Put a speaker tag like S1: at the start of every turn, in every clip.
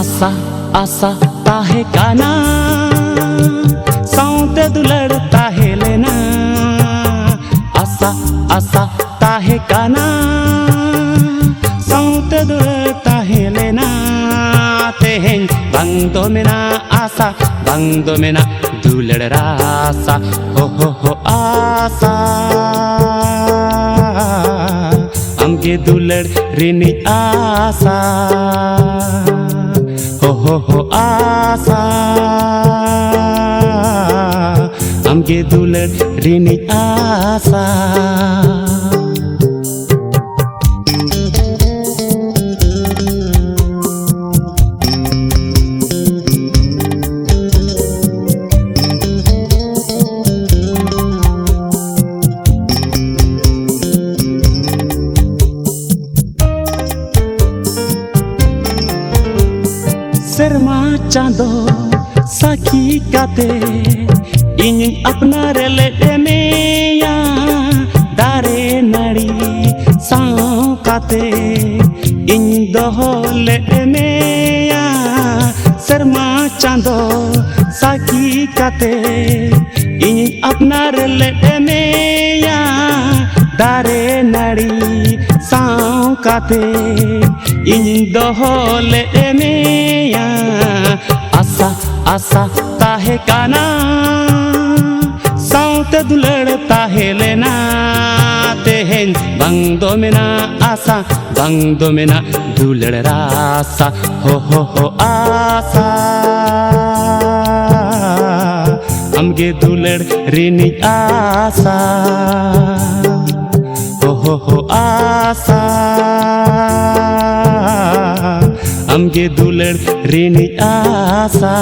S1: आशा आशा ताहे काना साउते दुलड़ता है लेना आशा आशा ताहे काना साउते दुलड़ता है लेना तेहें बंग दो मेना आशा बंग दो मेना दुलड़ रासा हो आशा हमके दुलड़ रिनी आशा हो आशा हमके दुलड़ रिनी आशा सेरमा चांदो साखी काते इन अपना रेले में दारे नड़ी साँव काते इन दोहले में सेरमा चांदो साखी काते इन अपना रेले में दारे नड़ी साँव काते इन दोहले में आशा आशा ताहे काना साउते दुलड़ता है लेना तेहें बंग दो मेना आशा बंग दो मेना दुलड़ रासा हो आशा हमके दुलड़ रिनी आशा हो आशा हमके दुलड़ रिनी आशा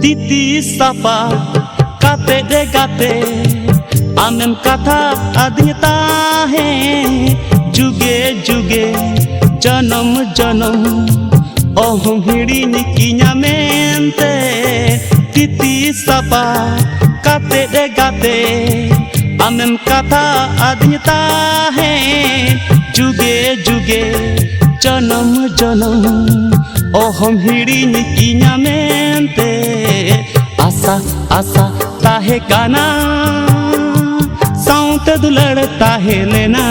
S1: Titi sapa kate de gate amem katha adnya tahe juge juge janam janam ohum hidini kinya mente Titi sapa kate de gate amem katha adnya tahe juge juge janam janam ohum hidini kinya mente आशा आशा ताहे काना साउते दुलड़ता है लेना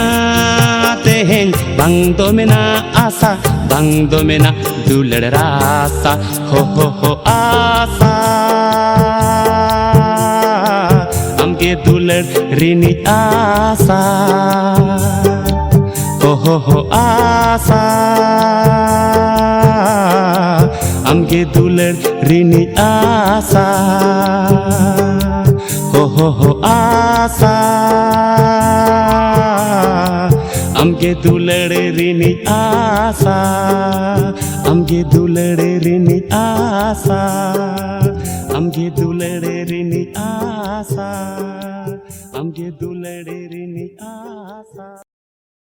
S1: तेहें बंग दो मेना आशा बंग दो मेना दुलड़ रासा हो आशा हमके दुलड़ रिनी आशा हो आशा हमके दुलड़ रिनी आशा हो आशा हमके दुलड़ रिनी आशा हमके दुलड़ रिनी आशा हमके दुलड़ रिनी आशा हमके दुलड़ रिनी आशा।